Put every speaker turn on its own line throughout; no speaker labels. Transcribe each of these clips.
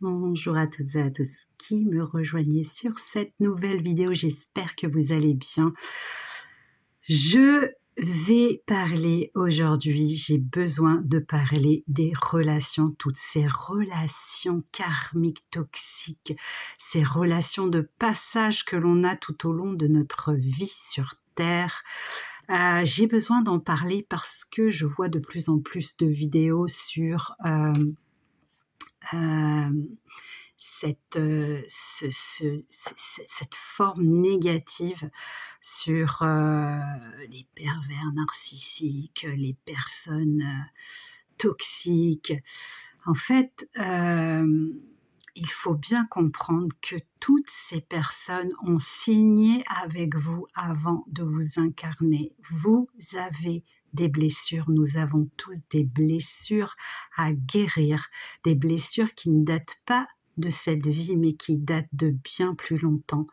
Bonjour à toutes et à tous qui me rejoignez sur cette nouvelle vidéo. J'espère que vous allez bien. Je vais parler aujourd'hui, j'ai besoin de parler des relations, toutes ces relations karmiques toxiques, ces relations de passage que l'on a tout au long de notre vie sur Terre. J'ai besoin d'en parler parce que je vois de plus en plus de vidéos sur cette, cette forme négative sur les pervers narcissiques, les personnes toxiques. En fait, il faut bien comprendre que toutes ces personnes ont signé avec vous avant de vous incarner. Vous avez des blessures, nous avons tous des blessures à guérir, des blessures qui ne datent pas de cette vie, mais qui datent de bien plus longtemps.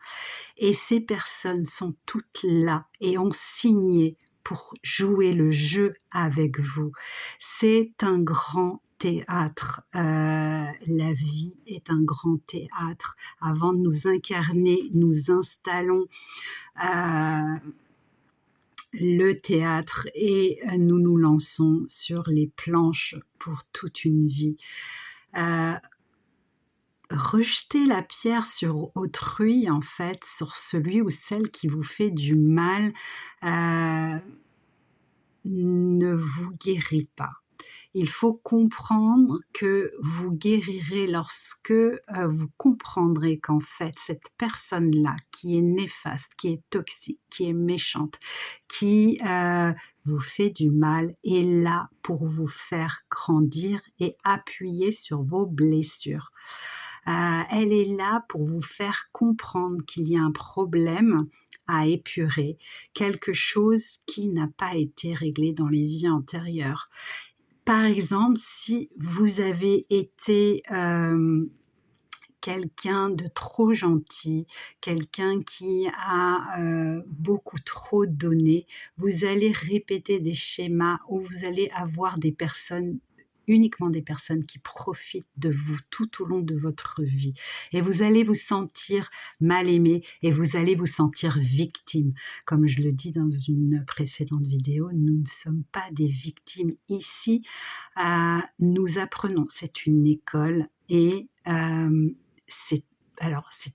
Et ces personnes sont toutes là et ont signé pour jouer le jeu avec vous. C'est un grand théâtre. La vie est un grand théâtre. Avant de nous incarner, nous installons le théâtre et nous nous lançons sur les planches pour toute une vie. Rejeter la pierre sur autrui, en fait, sur celui ou celle qui vous fait du mal, ne vous guérit pas. Il faut comprendre que vous guérirez lorsque vous comprendrez qu'en fait, cette personne-là qui est néfaste, qui est toxique, qui est méchante, qui vous fait du mal, est là pour vous faire grandir et appuyer sur vos blessures. Elle est là pour vous faire comprendre qu'il y a un problème à épurer, quelque chose qui n'a pas été réglé dans les vies antérieures. Par exemple, si vous avez été quelqu'un de trop gentil, quelqu'un qui a beaucoup trop donné, vous allez répéter des schémas où vous allez avoir des personnes, uniquement des personnes qui profitent de vous tout au long de votre vie. Et vous allez vous sentir mal aimé et vous allez vous sentir victime. Comme je le dis dans une précédente vidéo, nous ne sommes pas des victimes ici. Nous apprenons, c'est une école et c'est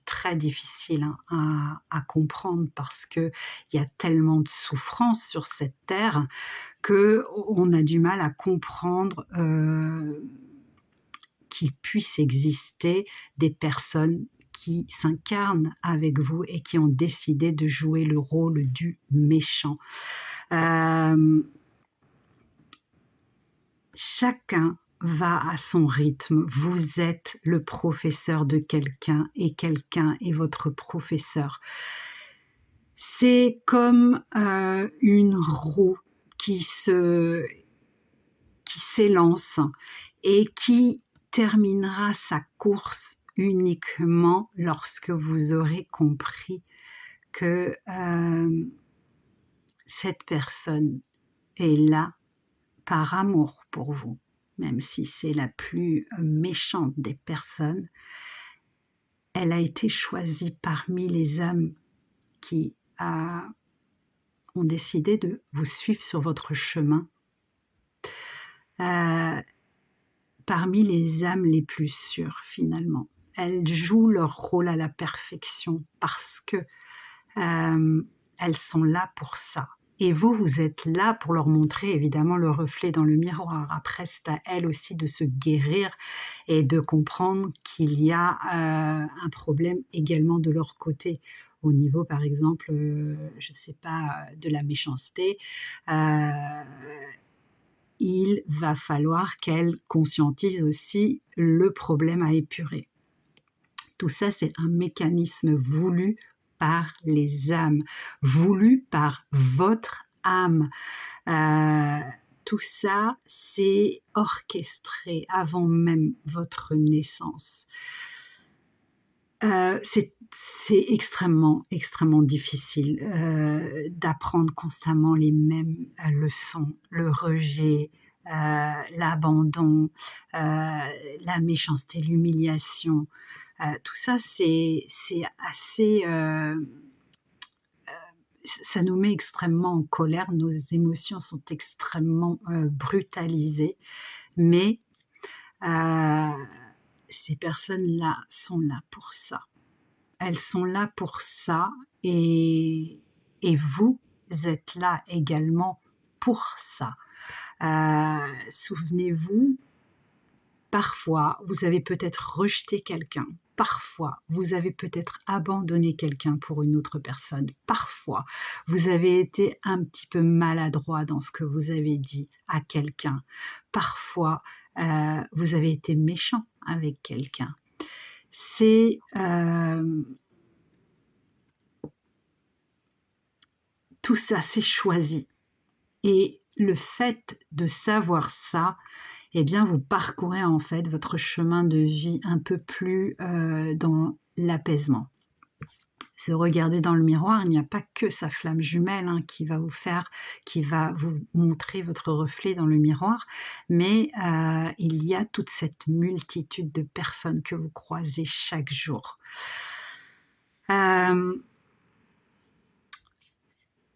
très difficile à comprendre parce qu'il y a tellement de souffrance sur cette terre qu'on a du mal à comprendre qu'il puisse exister des personnes qui s'incarnent avec vous et qui ont décidé de jouer le rôle du méchant. Chacun va à son rythme. Vous êtes le professeur de quelqu'un et quelqu'un est votre professeur. C'est comme une roue qui s'élance et qui terminera sa course uniquement lorsque vous aurez compris que cette personne est là par amour pour vous, même si c'est la plus méchante des personnes. Elle a été choisie parmi les âmes qui ont décidé de vous suivre sur votre chemin. Parmi les âmes les plus sûres, finalement. Elles jouent leur rôle à la perfection parce que elles sont là pour ça. Et vous, vous êtes là pour leur montrer évidemment le reflet dans le miroir. Après, c'est à elles aussi de se guérir et de comprendre qu'il y a un problème également de leur côté. Au niveau, par exemple, je ne sais pas, de la méchanceté, il va falloir qu'elles conscientisent aussi le problème à épurer. Tout ça, c'est un mécanisme voulu par les âmes, voulu par votre âme. Tout ça, c'est orchestré avant même votre naissance. C'est extrêmement, extrêmement difficile d'apprendre constamment les mêmes leçons, le rejet, l'abandon, la méchanceté, l'humiliation. Tout ça, c'est assez, ça nous met extrêmement en colère. Nos émotions sont extrêmement, brutalisées, mais heu, ces personnes-là sont là pour ça. Elles sont là pour ça et vous êtes là également pour ça. Souvenez-vous, parfois, vous avez peut-être rejeté quelqu'un. Parfois, vous avez peut-être abandonné quelqu'un pour une autre personne. Parfois, vous avez été un petit peu maladroit dans ce que vous avez dit à quelqu'un. Parfois, vous avez été méchant avec quelqu'un. C'est, tout ça, c'est choisi et le fait de savoir ça, eh bien, vous parcourez en fait votre chemin de vie un peu plus, dans l'apaisement. Se regarder dans le miroir, il n'y a pas que sa flamme jumelle, hein, qui va vous montrer votre reflet dans le miroir, mais il y a toute cette multitude de personnes que vous croisez chaque jour.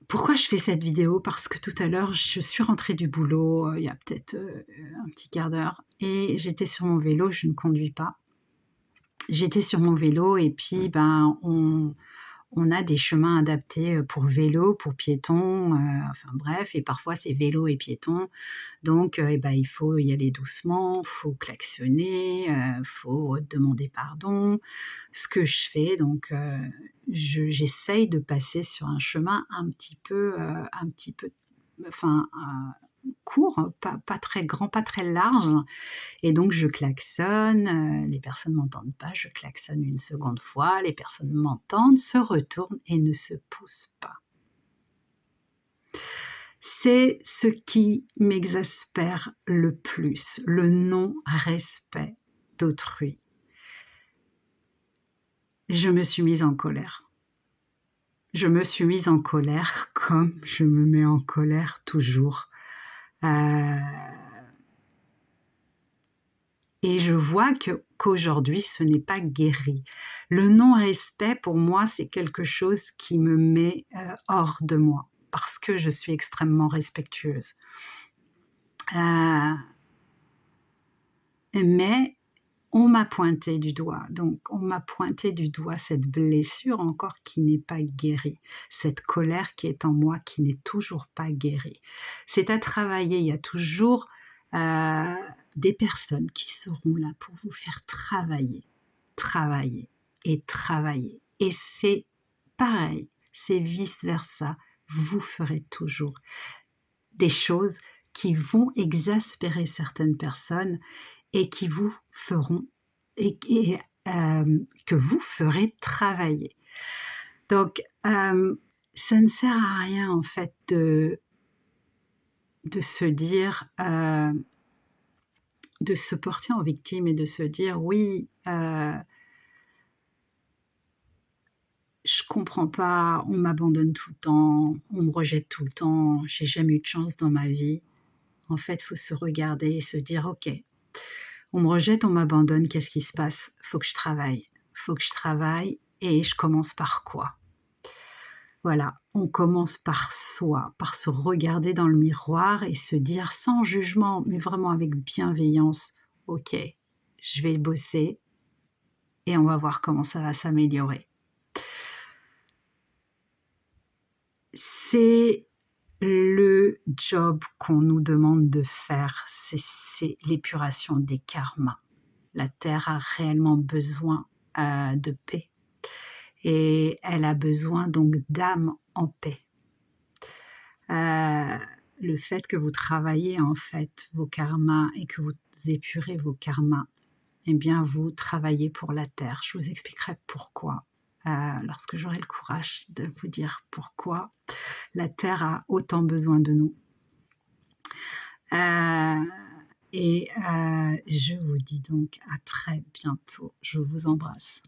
Pourquoi je fais cette vidéo? Parce que tout à l'heure, je suis rentrée du boulot, il y a peut-être, un petit quart d'heure et j'étais sur mon vélo, je ne conduis pas. J'étais sur mon vélo et puis, ben, on a des chemins adaptés, pour vélos, pour piétons, enfin bref et parfois c'est vélo et piétons. Donc et bah, il faut y aller doucement, faut klaxonner, faut demander pardon. Ce que je fais donc j'essaye de passer sur un chemin un petit peu enfin, court, pas très grand, pas très large et donc je klaxonne, les personnes m'entendent pas, je klaxonne une seconde fois, les personnes m'entendent, se retournent et ne se poussent pas. C'est ce qui m'exaspère le plus, le non-respect d'autrui. Je me suis mise en colère. Je me suis mise en colère comme je me mets en colère toujours. Et je vois qu'aujourd'hui, ce n'est pas guéri. Le non-respect, pour moi, c'est quelque chose qui me met hors de moi, parce que je suis extrêmement respectueuse. Mais on m'a pointé du doigt, donc on m'a pointé du doigt cette blessure encore qui n'est pas guérie, cette colère qui est en moi qui n'est toujours pas guérie. C'est à travailler, il y a toujours des personnes qui seront là pour vous faire travailler, travailler et travailler. Et c'est pareil, c'est vice-versa, vous ferez toujours des choses qui vont exaspérer certaines personnes et qui vous feront que vous ferez travailler. Donc, ça ne sert à rien en fait de se dire, de se porter en victime et de se dire oui, je comprends pas, on m'abandonne tout le temps, on me rejette tout le temps, j'ai jamais eu de chance dans ma vie. En fait, il faut se regarder et se dire ok, on me rejette, on m'abandonne, qu'est-ce qui se passe? Faut que je travaille. Faut que je travaille et je commence par quoi? Voilà, on commence par soi, par se regarder dans le miroir et se dire sans jugement, mais vraiment avec bienveillance, OK, je vais bosser et on va voir comment ça va s'améliorer. C'est le job qu'on nous demande de faire, c'est l'épuration des karmas. La Terre a réellement besoin de paix et elle a besoin donc d'âmes en paix. Le fait que vous travaillez en fait vos karmas et que vous épurez vos karmas, eh bien vous travaillez pour la Terre. Je vous expliquerai pourquoi lorsque j'aurai le courage de vous dire pourquoi la Terre a autant besoin de nous. Et je vous dis donc à très bientôt. Je vous embrasse.